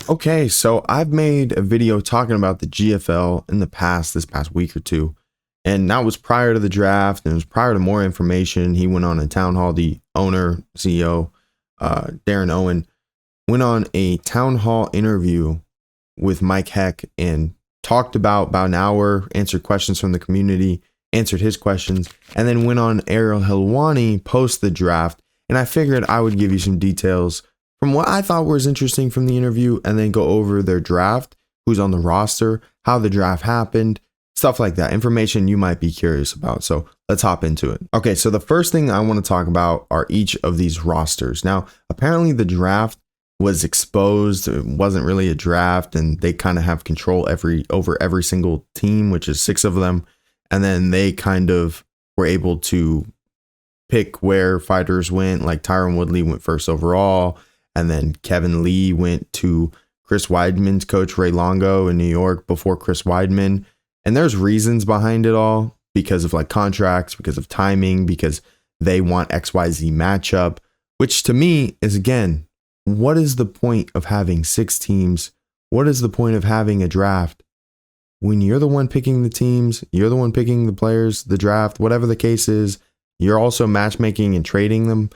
Okay, so I've made a video talking about the GFL in this past week or two. And that was prior to the draft, and it was prior to more information. He went on a town hall, the owner, CEO, Darren Owen, went on a town hall interview with Mike Heck and talked about an hour, answered questions from the community, answered his questions, and then went on Ariel Helwani post the draft. And I figured I would give you some details from what I thought was interesting from the interview, and then go over their draft, who's on the roster, how the draft happened, stuff like that. Information you might be curious about. So let's hop into it. Okay, so the first thing I want to talk about are each of these rosters. Now, apparently the draft was exposed. It wasn't really a draft, and they kind of have control over every single team, which is 6 of them. And then they kind of were able to pick where fighters went. Like Tyron Woodley went first overall. And then Kevin Lee went to Chris Weidman's coach, Ray Longo, in New York before Chris Weidman. And there's reasons behind it all, because of like contracts, because of timing, because they want XYZ matchup, which to me is, again, what is the point of having 6 teams? What is the point of having a draft when you're the one picking the teams, you're the one picking the players, the draft, whatever the case is, you're also matchmaking and trading them?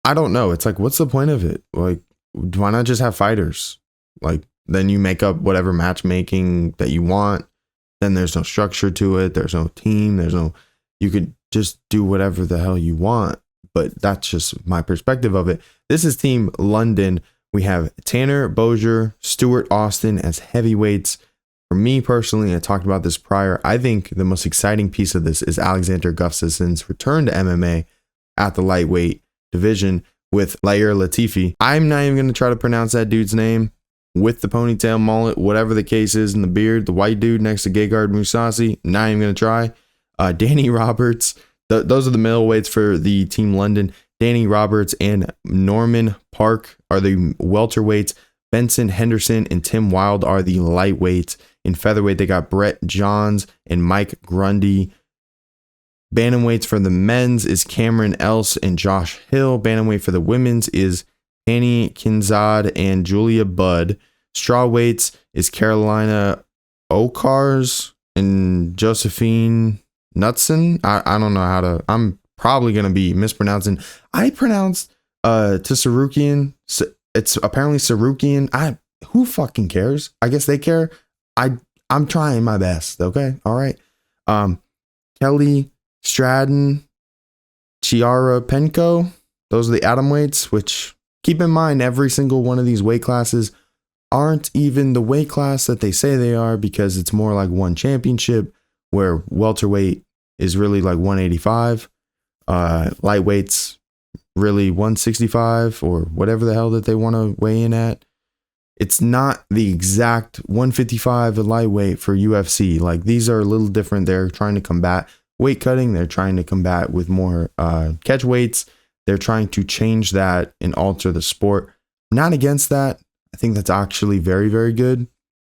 I don't know. It's like, what's the point of it? Like, why not just have fighters? Like, then you make up whatever matchmaking that you want. Then there's no structure to it. There's no team. You could just do whatever the hell you want. But that's just my perspective of it. This is Team London. We have Tanner Bozier, Stuart Austin as heavyweights. For me personally, I talked about this prior, I think the most exciting piece of this is Alexander Gustafsson's return to MMA at the lightweight division with Lair Latifi. I'm not even going to try to pronounce that dude's name, with the ponytail, mullet, whatever the case is, and the beard, the white dude next to Gegard Mousasi. Not even going to try. Danny Roberts. Those are the middleweights for the Team London. Danny Roberts and Norman Park are the welterweights. Benson Henderson and Tim Wild are the lightweights. In featherweight, they got Brett Johns and Mike Grundy. Bantamweights for the men's is Cameron Else and Josh Hill. Bantamweight for the women's is Penny Kinzad and Julia Budd. Strawweights is Carolina Okars and Josephine Knutson. I don't know how to. I'm probably going to be mispronouncing. I pronounced Tsarukian. It's apparently Sarukian. Who fucking cares? I guess they care. I'm trying my best. Okay. All right. Kelly Stratton, Chiara Penko. Those are the atomweights, which, keep in mind, every single one of these weight classes aren't even the weight class that they say they are, because it's more like one championship, where welterweight is really like 185. Lightweight's really 165 or whatever the hell that they want to weigh in at. It's not the exact 155 lightweight for UFC. Like, these are a little different. They're trying to combat weight cutting. They're trying to combat with more catch weights. They're trying to change that and alter the sport. Not against that. I think that's actually very, very good.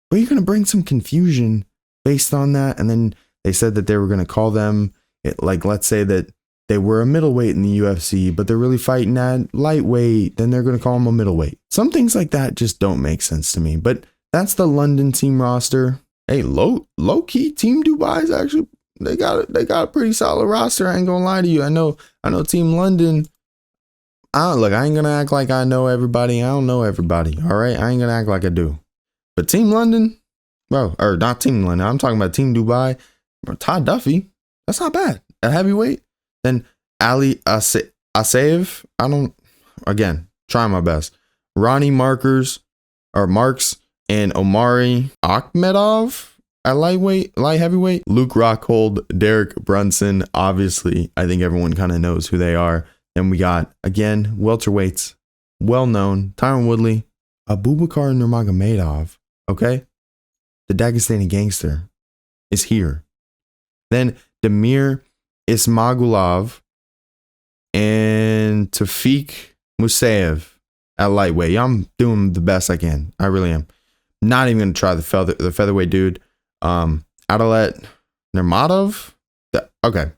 But you're going to bring some confusion based on that. And then they said that they were going to call them, like, let's say that they were a middleweight in the UFC, but they're really fighting at lightweight. Then they're going to call them a middleweight. Some things like that just don't make sense to me. But that's the London team roster. Hey, low key, Team Dubai's actually, they got a pretty solid roster. I ain't gonna lie to you. I know Team London. Look, I ain't gonna act like I know everybody. I don't know everybody. All right, I ain't gonna act like I do. But Team London, bro, or not Team London. I'm talking about Team Dubai. Bro, Todd Duffy, that's not bad at heavyweight. Then Ali Asaev. Again, trying my best. Ronnie Marks and Omari Akhmedov at light heavyweight. Luke Rockhold, Derek Brunson. Obviously, I think everyone kind of knows who they are. Then we got, again, welterweights, well-known, Tyron Woodley, Abubakar Nurmagomedov, okay? The Dagestani gangster is here. Then Damir Ismagulov and Tafik Musayev at lightweight. Yeah, I'm doing the best I can. I really am. Not even going to try the featherweight dude. Adalet Nurmatov. Okay.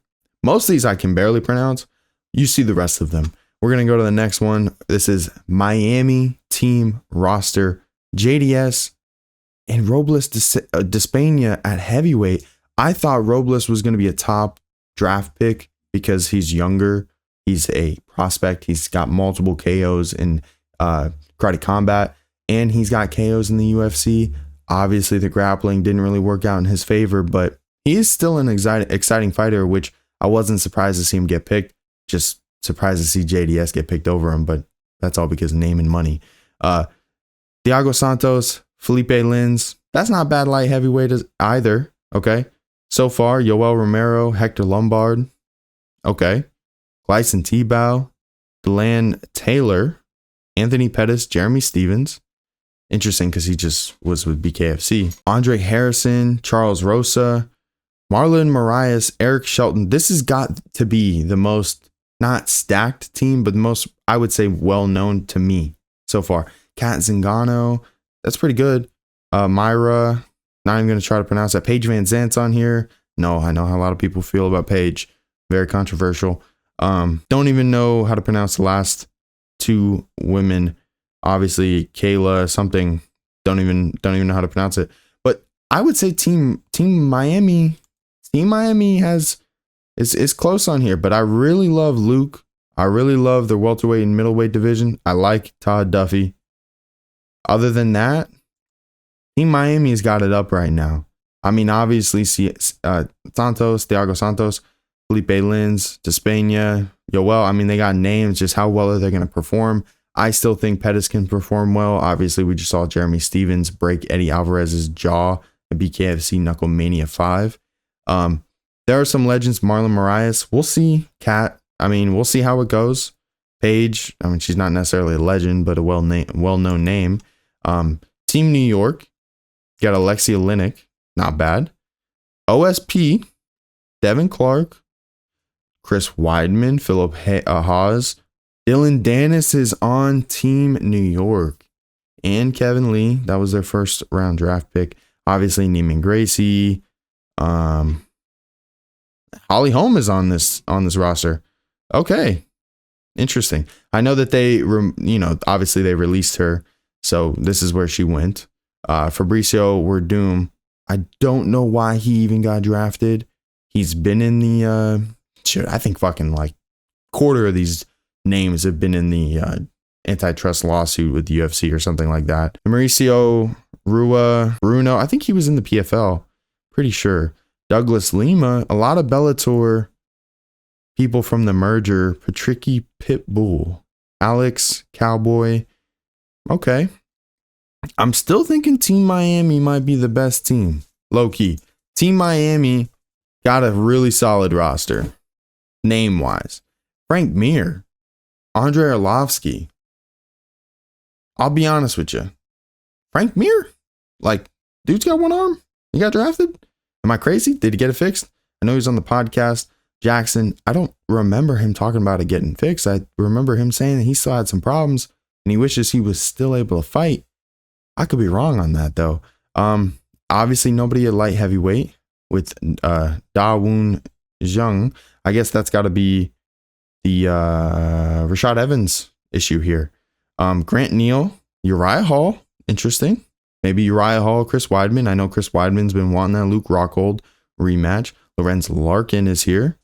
Most of these I can barely pronounce. You see the rest of them. We're going to go to the next one. This is Miami team roster. JDS, and Robles Despaigne at heavyweight. I thought Robles was going to be a top draft pick because he's younger. He's a prospect. He's got multiple KOs in karate combat, and he's got KOs in the UFC. Obviously, the grappling didn't really work out in his favor, but he is still an exciting fighter, which I wasn't surprised to see him get picked. Just surprised to see JDS get picked over him, but that's all because of name and money. Thiago Santos, Felipe Lins, that's not bad light heavyweight either, okay? So far, Yoel Romero, Hector Lombard, okay. Glyson Tebow, Delan Taylor, Anthony Pettis, Jeremy Stevens. Interesting because he just was with BKFC. Andre Harrison, Charles Rosa, Marlon Moraes, Eric Shelton. This has got to be the most, not stacked team, but the most, I would say, well-known to me so far. Kat Zingano, that's pretty good. Myra, not even going to try to pronounce that. Paige Van Zant's on here. No, I know how a lot of people feel about Paige. Very controversial. Don't even know how to pronounce the last two women. Obviously, Kayla something. Don't even know how to pronounce it. But I would say Team Miami. Team Miami is close on here. But I really love Luke. I really love the welterweight and middleweight division. I like Todd Duffy. Other than that, Team Miami's got it up right now. I mean, obviously, Santos, Thiago Santos, Felipe Lins, Despaigne, Yoel. I mean, they got names. Just how well are they going to perform? I still think Pettis can perform well. Obviously, we just saw Jeremy Stevens break Eddie Alvarez's jaw at BKFC Knucklemania 5. There are some legends. Marlon Moraes. We'll see. Kat. I mean, we'll see how it goes. Paige. I mean, she's not necessarily a legend, but a well-known name. Team New York. Got Alexia Linick. Not bad. OSP. Devin Clark. Chris Weidman. Philip Haas. Dylan Dennis is on Team New York. And Kevin Lee. That was their first round draft pick. Obviously, Neiman Gracie. Holly Holm is on this roster. Okay. Interesting. I know that they, obviously they released her. So this is where she went. Fabricio Werdum. I don't know why he even got drafted. He's been in the, I think fucking like quarter of these names have been in the antitrust lawsuit with the UFC or something like that. Mauricio Bruno, I think he was in the PFL. Pretty sure. Douglas Lima, a lot of Bellator people from the merger. Patricky Pitbull, Alex Cowboy. Okay. I'm still thinking Team Miami might be the best team. Low key. Team Miami got a really solid roster. Name-wise. Frank Mir. Andrei Arlovsky. I'll be honest with you. Frank Mir? Like, dude's got one arm? He got drafted? Am I crazy? Did he get it fixed? I know he's on the podcast. Jackson, I don't remember him talking about it getting fixed. I remember him saying that he still had some problems and he wishes he was still able to fight. I could be wrong on that, though. Obviously, nobody at light heavyweight with Da-Woon Jung. I guess that's got to be the Rashad Evans issue here. Grant Neal, Uriah Hall. Interesting. Maybe Uriah Hall, Chris Weidman. I know Chris Weidman's been wanting that Luke Rockhold rematch. Lorenz Larkin is here.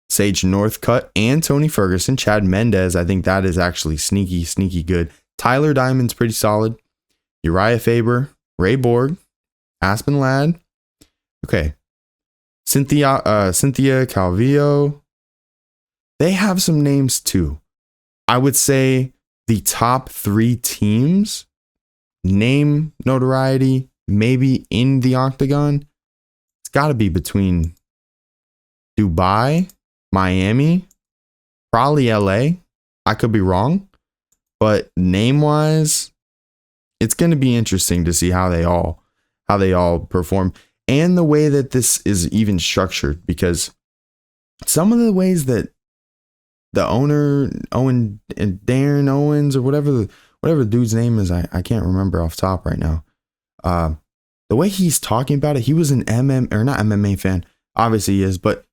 Sage Northcutt and Tony Ferguson. Chad Mendez. I think that is actually sneaky good. Tyler Diamond's pretty solid. Uriah Faber, Ray Borg, Aspen Ladd. Okay. Cynthia Calvillo. They have some names too. I would say the top 3 teams, name notoriety, maybe in the octagon, it's got to be between Dubai, Miami, probably LA. I could be wrong, but name-wise, it's going to be interesting to see how they all perform and the way that this is even structured, because some of the ways that the owner, Owen and Darren Owens or whatever the dude's name is, I can't remember off top right now. The way he's talking about it, he was an not MMA fan. Obviously he is, but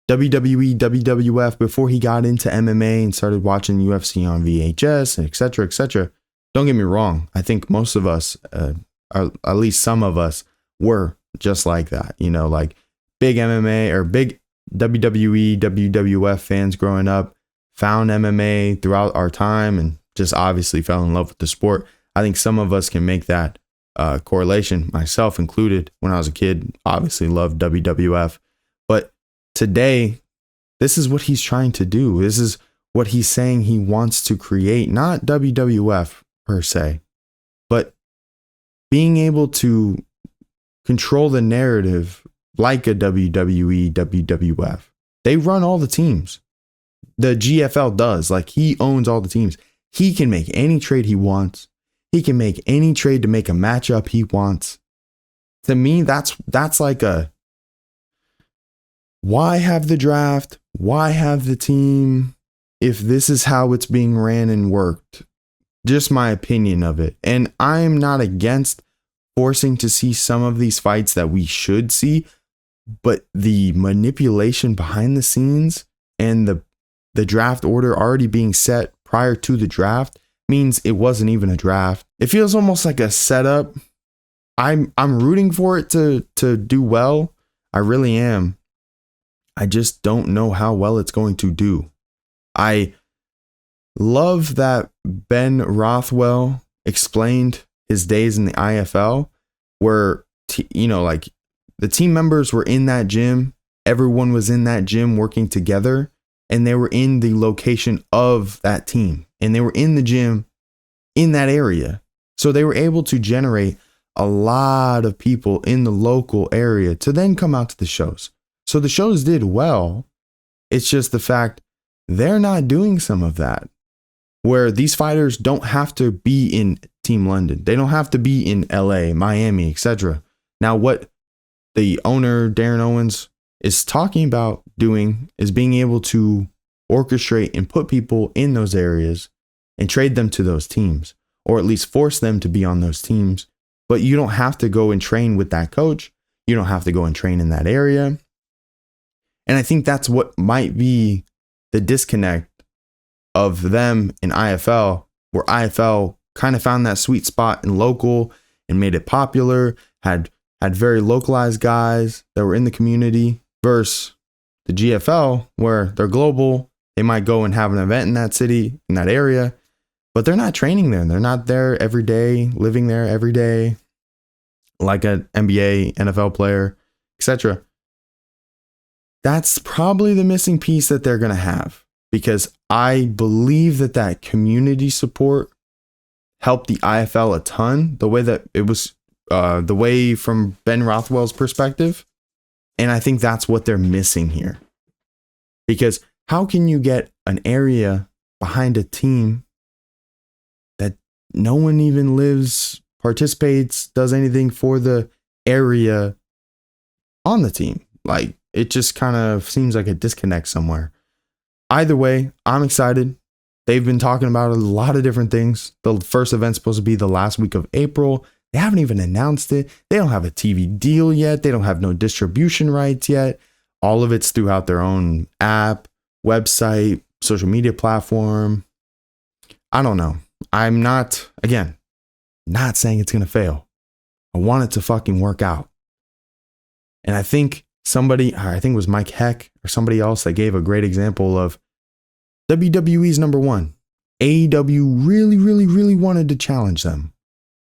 WWE, WWF before he got into MMA and started watching UFC on VHS and et cetera, et cetera. Don't get me wrong. I think most of us, or at least some of us, were just like that. You know, like big MMA or big WWE, WWF fans growing up, found MMA throughout our time and just obviously fell in love with the sport. I think some of us can make that correlation, myself included. When I was a kid, obviously loved WWF. But today, this is what he's trying to do. This is what he's saying he wants to create, not WWF per se, but being able to control the narrative like a WWE, WWF. They run all the teams. The GFL does. Like, he owns all the teams. He can make any trade he wants. He can make any trade to make a matchup he wants. To me, that's like a, why have the draft? Why have the team if this is how it's being ran and worked? Just my opinion of it. And I'm not against forcing to see some of these fights that we should see, but the manipulation behind the scenes and the draft order already being set prior to the draft means it wasn't even a draft. It feels almost like a setup. I'm rooting for it to do well. I really am. I just don't know how well it's going to do. I love that Ben Rothwell explained his days in the IFL, where like the team members were in that gym, everyone was in that gym working together, and they were in the location of that team, and they were in the gym in that area. So they were able to generate a lot of people in the local area to then come out to the shows. So the shows did well. It's just the fact they're not doing some of that, where these fighters don't have to be in Team London. They don't have to be in LA, Miami, etc. Now, what the owner, Darren Owens, is talking about doing is being able to orchestrate and put people in those areas and trade them to those teams, or at least force them to be on those teams. But you don't have to go and train with that coach. You don't have to go and train in that area. And I think that's what might be the disconnect of them in IFL, where IFL kind of found that sweet spot in local and made it popular, had very localized guys that were in the community, versus the GFL, where they're global. They might go and have an event in that city, in that area, but they're not training there. They're not there every day, living there every day, like an NBA, NFL player, etc. That's probably the missing piece that they're going to have, because I believe that community support helped the IFL a ton, the way that it was, the way from Ben Rothwell's perspective. And I think that's what they're missing here. Because how can you get an area behind a team that no one even lives, participates, does anything for the area on the team? Like, it just kind of seems like a disconnect somewhere. Either way, I'm excited. They've been talking about a lot of different things. The first event's supposed to be the last week of April. They haven't even announced it. They don't have a TV deal yet. They don't have no distribution rights yet. All of it's throughout their own app, website, social media platform. I don't know. I'm not saying it's going to fail. I want it to fucking work out. And I think it was Mike Heck or somebody else that gave a great example of WWE's number one. AEW really, really, really wanted to challenge them.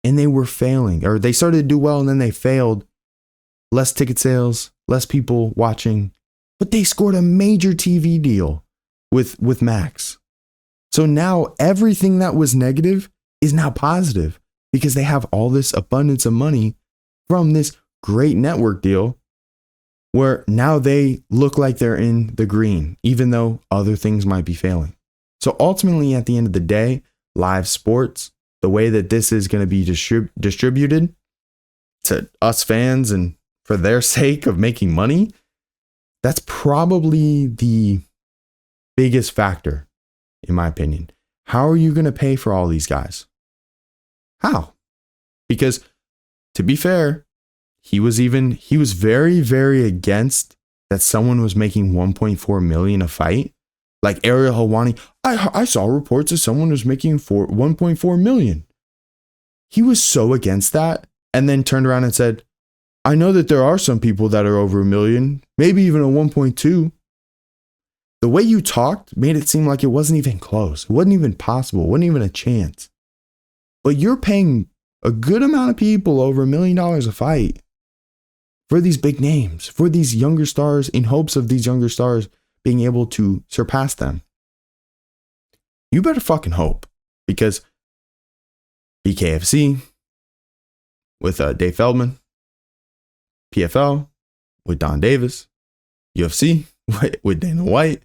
And they were failing, or they started to do well and then they failed. Less ticket sales, less people watching, but they scored a major TV deal with Max. So now everything that was negative is now positive, because they have all this abundance of money from this great network deal, where now they look like they're in the green, even though other things might be failing. So ultimately, at the end of the day, live sports, the way that this is going to be distributed to us fans and for their sake of making money, that's probably the biggest factor, in my opinion. How are you going to pay for all these guys? How? Because, to be fair, he was very, very against that someone was making $1.4 million a fight. Like Ariel Helwani, I saw reports that someone was making $1.4 million. He was so against that, and then turned around and said, I know that there are some people that are over 1 million, maybe even a 1.2. The way you talked made it seem like it wasn't even close. It wasn't even possible. It wasn't even a chance. But you're paying a good amount of people over $1 million a fight for these big names, for these younger stars, in hopes of these younger stars being able to surpass them. You better fucking hope, because BKFC with Dave Feldman, PFL with Don Davis, UFC with Dana White,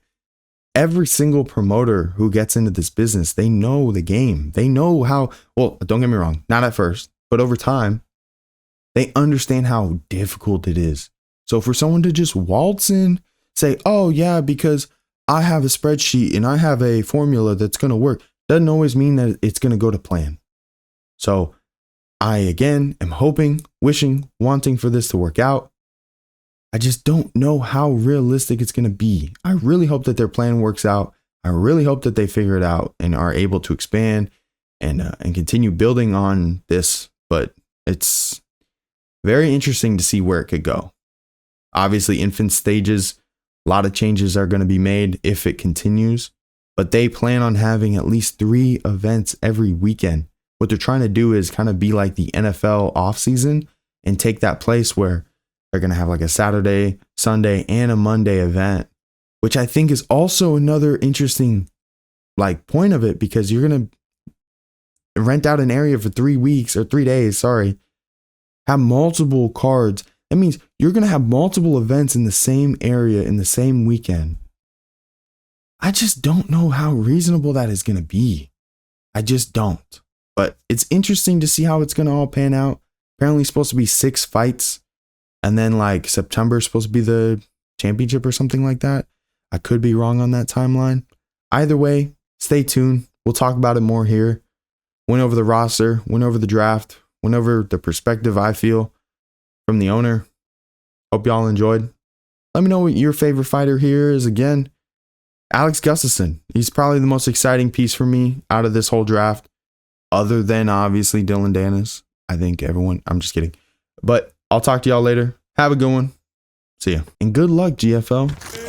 every single promoter who gets into this business, they know the game. They know how, well, don't get me wrong, not at first, but over time, they understand how difficult it is. So for someone to just waltz in, say, oh yeah, because I have a spreadsheet and I have a formula that's going to work, doesn't always mean that it's going to go to plan. So I, again, am hoping, wishing, wanting for this to work out. I just don't know how realistic it's going to be. I really hope that their plan works out. I really hope that they figure it out and are able to expand and continue building on this. But it's very interesting to see where it could go. Obviously, infant stages, a lot of changes are going to be made if it continues. But they plan on having at least 3 events every weekend. What they're trying to do is kind of be like the NFL offseason and take that place where they're going to have like a Saturday, Sunday, and a Monday event, which I think is also another interesting like point of it, because you're going to rent out an area for 3 weeks or 3 days, have multiple cards. That means you're going to have multiple events in the same area in the same weekend. I just don't know how reasonable that is going to be. I just don't. But it's interesting to see how it's going to all pan out. Apparently it's supposed to be 6 fights. And then like September is supposed to be the championship or something like that. I could be wrong on that timeline. Either way, stay tuned. We'll talk about it more here. Went over the roster, went over the draft, went over the perspective I feel from the owner. Hope y'all enjoyed. Let me know what your favorite fighter here is. Again, Alex Gustafsson. He's probably the most exciting piece for me out of this whole draft, other than obviously Dylan Danis. I think everyone, I'm just kidding. But I'll talk to y'all later. Have a good one. See ya. And good luck, GFL.